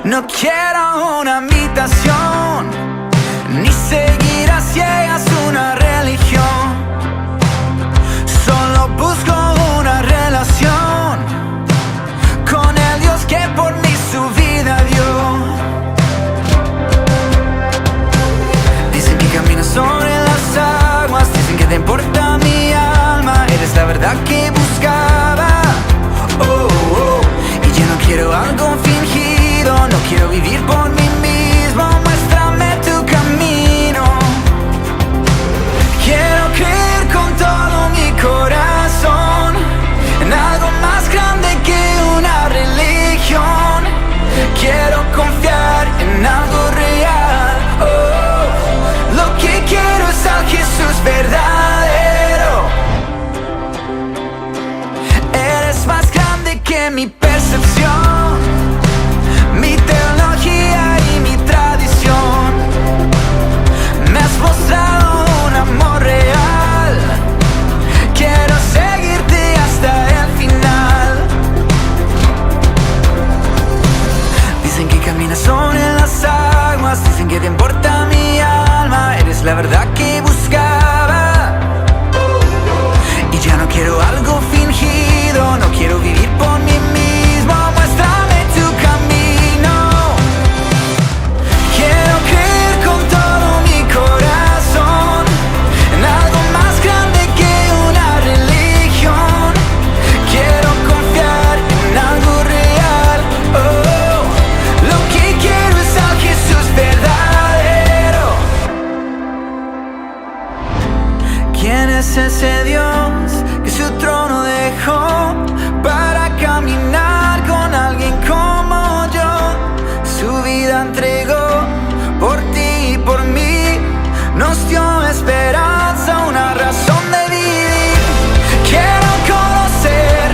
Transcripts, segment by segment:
No quiero una invitación, ni seguir a ciegas una religión. Solo busco una relación con el Dios que por mí su vida dio. Dicen que caminas sobre las aguas, dicen que te importa mi alma. Eres la verdad que buscaba. Oh, oh. Y yo no quiero algo fingido, no quiero vivir por mí mismo. Muéstrame tu camino. Quiero creer con todo mi corazón en algo más grande que una religión. Quiero confiar en algo real. Oh, lo que quiero es al Jesús verdadero. Eres más grande que mi percepción, mi teología y mi tradición. Me has mostrado un amor real. Quiero seguirte hasta el final. Dicen que caminas sobre las aguas, dicen que te importa mi alma. Eres la verdad que buscaba. Y ya no quiero algo fingido, no quiero vivir por mí mismo. Muéstrame tu camino. Quiero creer con todo mi corazón en algo más grande que una religión. Quiero confiar en algo real. Oh, lo que quiero es al Jesús verdadero. ¿Quién es ese Dios que su trono dejó para caminar con alguien como yo? Su vida entregó por ti y por mí. Nos dio esperanza, una razón de vivir. Quiero conocer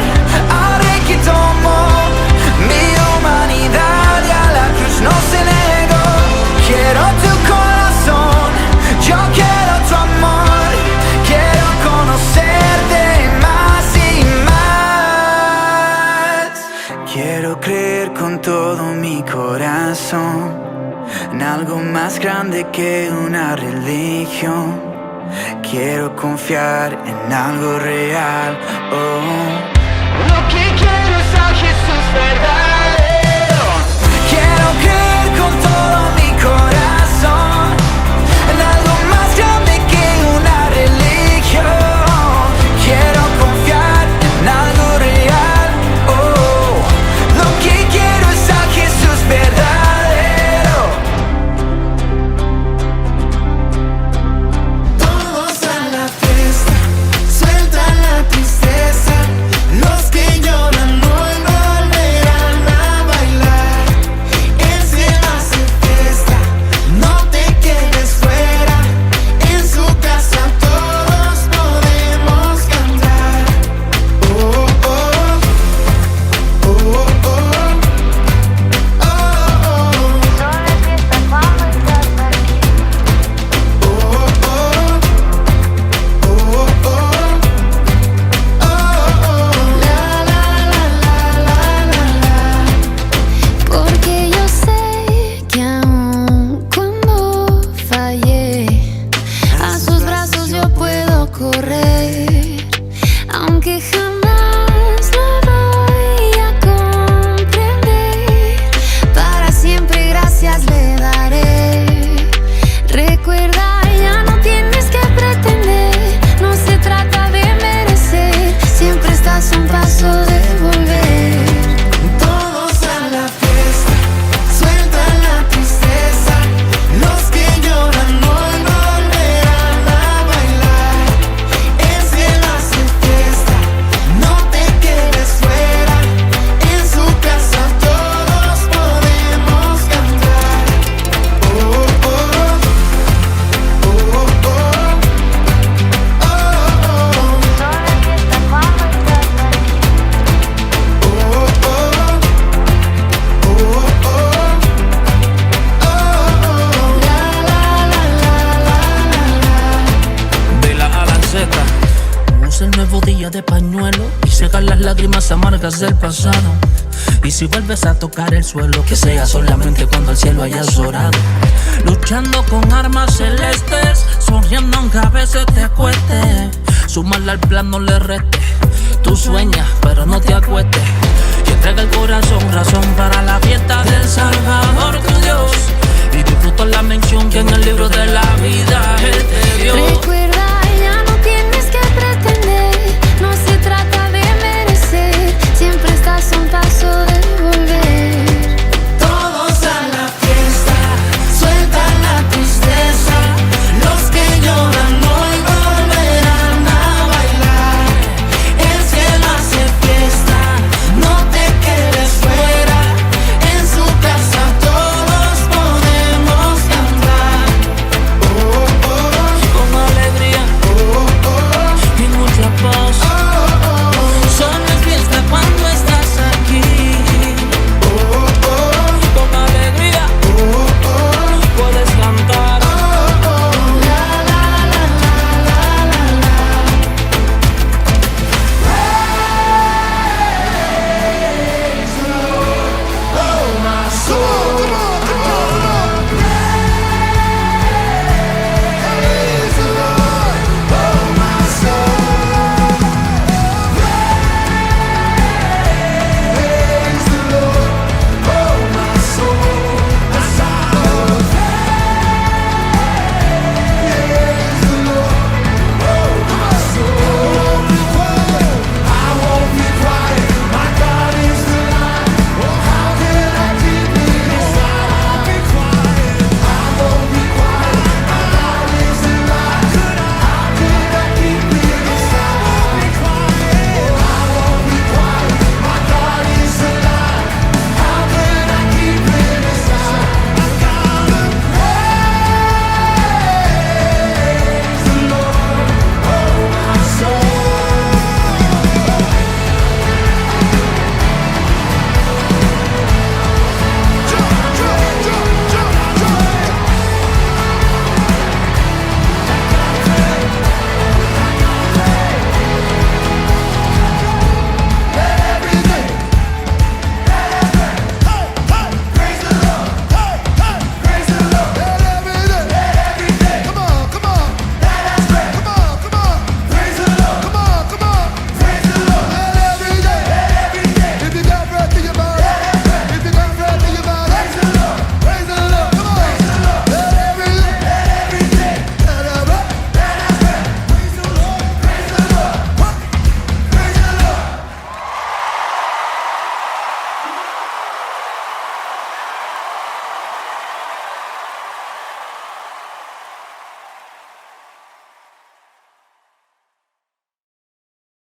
al Rey que tomó mi humanidad y a la cruz no se negó. Quiero tu corazón, yo quiero tu amor. Quiero conocerte más y más. Quiero creer con todo mi corazón en algo más grande que una religión. Quiero confiar en algo real. Oh, lo que quiero es a Jesús verdadero. Quiero creer con todo mi corazón en algo más grande que una religión. Quiero confiar en algo real. Oh, lo que quiero es a Jesús verdadero. Todos a la fiesta, suelta la tristeza. Los que lloran hoy volverán a bailar. El cielo hace fiesta, no te quedes fuera. En su casa todos podemos cantar. Oh, oh, oh, oh, oh, oh, oh. Porque yo sé que aun cuando fallé, a sus brazos yo puedo correr. Aunque jamás lo voy a comprender, para siempre gracias le daré. Recuerda, ya no tienes que pretender, no se trata de merecer, siempre estás a un paso de volver. Todos a la fiesta, suelta la tristeza. Los que lloran hoy volverán a bailar. El cielo hace fiesta, no te quedes fuera. En su casa todos podemos cantar. Oh, oh, oh, oh, oh, oh, oh. De la A a la Z, usa el nuevo día de pañuelo y seca las lágrimas amargas del pasado. Y si vuelves a tocar el suelo, que sea solamente cuando al cielo hayas orado. Luchando con armas celestes, sonriendo aunque a veces te cueste. Sumarle al plan no le reste. Tú sueñas, pero no te acuestes. Y entrega el corazón, razón para la fiesta del Salvador, tu Dios. Y disfruta la mención que en el